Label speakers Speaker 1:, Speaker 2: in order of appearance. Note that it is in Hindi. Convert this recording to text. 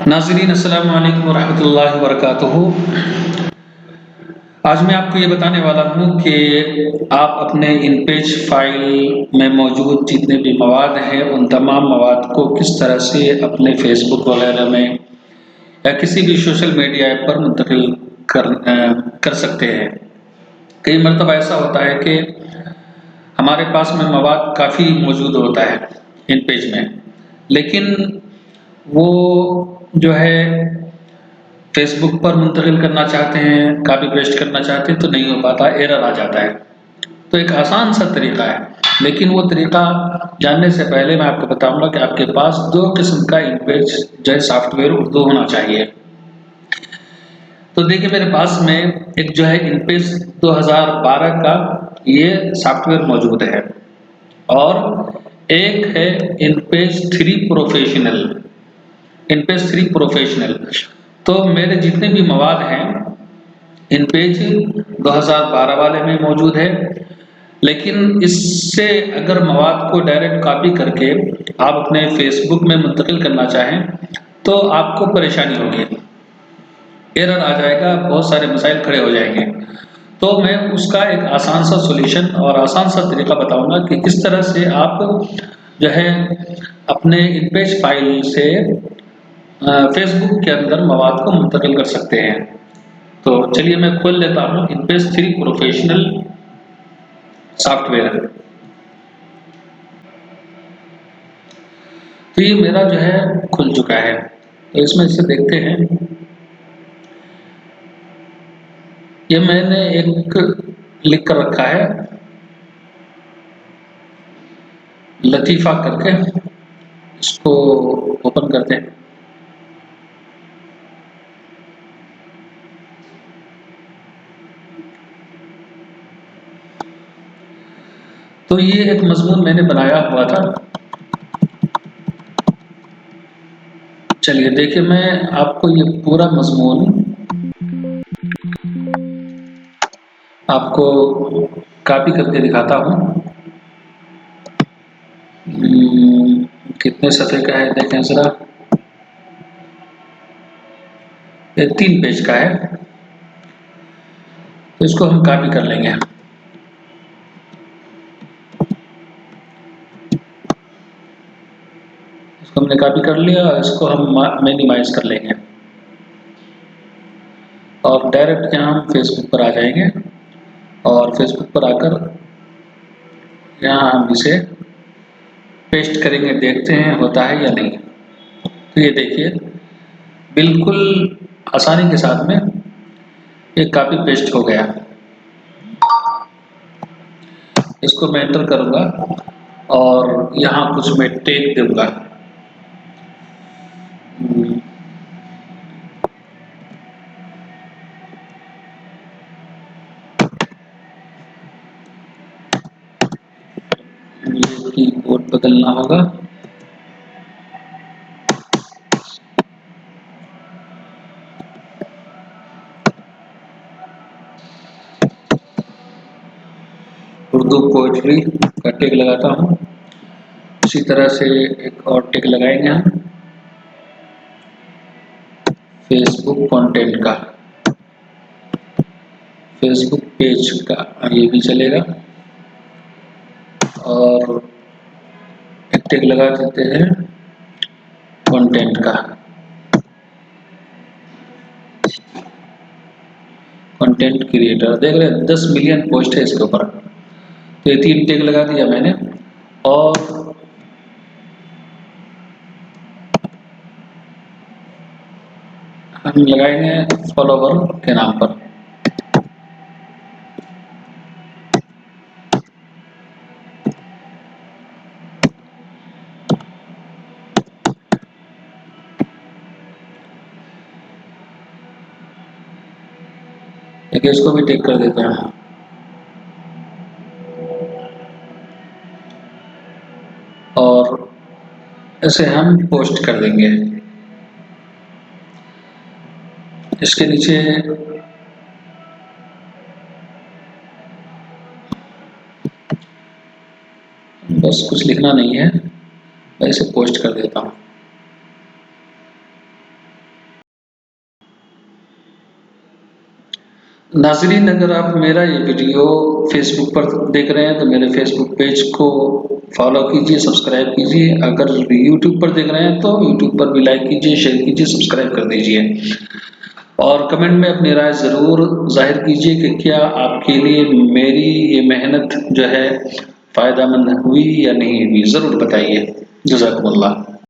Speaker 1: नाज़रीन अस्सलामु अलैकुम वरहमतुल्लाहि वबरकातुहू। आज मैं आपको ये बताने वाला हूँ कि आप अपने इन पेज फाइल में मौजूद जितने भी मवाद हैं उन तमाम मवाद को किस तरह से अपने फेसबुक वगैरह में या किसी भी सोशल मीडिया ऐप पर मुंतकिल कर सकते हैं। कई मरतबा ऐसा होता है कि हमारे पास में मवाद काफ़ी मौजूद होता है इन पेज में, लेकिन वो जो है फेसबुक पर मुंतकिल करना चाहते हैं, कॉपी पेस्ट करना चाहते हैं तो नहीं हो पाता, एरर आ जाता है। तो एक आसान सा तरीका है, लेकिन वो तरीका जानने से पहले मैं आपको बताऊंगा कि आपके पास दो किस्म का इन पेज जो है सॉफ्टवेयर उर्दू होना चाहिए। तो देखिए मेरे पास में एक जो है इन पेज 2012 का ये सॉफ्टवेयर मौजूद है और एक है इन पेज 3 प्रोफेशनल। इनपेज 3 प्रोफेशनल। तो मेरे जितने भी मवाद हैं इन पेज 2012 वाले में मौजूद है, लेकिन इससे अगर मवाद को डायरेक्ट कॉपी करके आप अपने फेसबुक में मुंतकिल करना चाहें तो आपको परेशानी होगी, एरर आ जाएगा, बहुत सारे मसाइल खड़े हो जाएंगे। तो मैं उसका एक आसान सा सॉल्यूशन और आसान सा तरीका बताऊंगा कि किस तरह से आप जो है अपने इन पेज फाइल से फेसबुक के अंदर मवाद को मुंतकिल कर सकते हैं। तो चलिए मैं खोल लेता हूँ इनपेज 3 प्रोफेशनल सॉफ्टवेयर। तो ये मेरा जो है खुल चुका है, तो इसमें इसे देखते हैं। ये मैंने एक लिख कर रखा है लतीफ़ा करके, इसको ओपन करते हैं। तो ये एक मजमून मैंने बनाया हुआ था। चलिए देखिए मैं आपको ये पूरा मजमून आपको कॉपी करके दिखाता हूँ। कितने सफ़े का है देखें ज़रा, ये 3 पेज का है, तो इसको हम कॉपी कर लेंगे। इसको हमने कॉपी कर लिया, इसको हम मिनिमाइज कर लेंगे और डायरेक्ट यहाँ हम फेसबुक पर आ जाएंगे और फेसबुक पर आकर यहाँ हम इसे पेस्ट करेंगे, देखते हैं होता है या नहीं। तो ये देखिए बिल्कुल आसानी के साथ में ये कॉपी पेस्ट हो गया। इसको मैं एंटर करूँगा और यहाँ कुछ मैं टैग दूंगा। ये कीबोर्ड बदलना होगा। उर्दू पोइट्री का टैग लगाता हूँ। इसी तरह से एक और टैग लगाएंगे हम फेसबुक कंटेंट का, फेसबुक पेज का, ये भी चलेगा। और एक टैग लगा देते हैं कंटेंट का, कंटेंट क्रिएटर। देख रहे हैं 10 मिलियन पोस्ट है इसके ऊपर। तो ये 3 टैग लगा दिया मैंने और हम लगाएंगे फॉलोवर के नाम पर। देखिए इसको भी टिक कर देते हैं और ऐसे हम पोस्ट कर देंगे। इसके नीचे बस कुछ लिखना नहीं है, मैं इसे पोस्ट कर देता हूँ। नाज़रीन, अगर आप मेरा ये वीडियो फेसबुक पर देख रहे हैं तो मेरे फेसबुक पेज को फॉलो कीजिए, सब्सक्राइब कीजिए। अगर यूट्यूब पर देख रहे हैं तो यूट्यूब पर भी लाइक कीजिए, शेयर कीजिए, सब्सक्राइब कर दीजिए और कमेंट में अपनी राय ज़रूर ज़ाहिर कीजिए कि क्या आपके लिए मेरी ये मेहनत जो है फ़ायदेमंद हुई या नहीं हुई, ज़रूर बताइए। जज़ाकुमुल्लाह।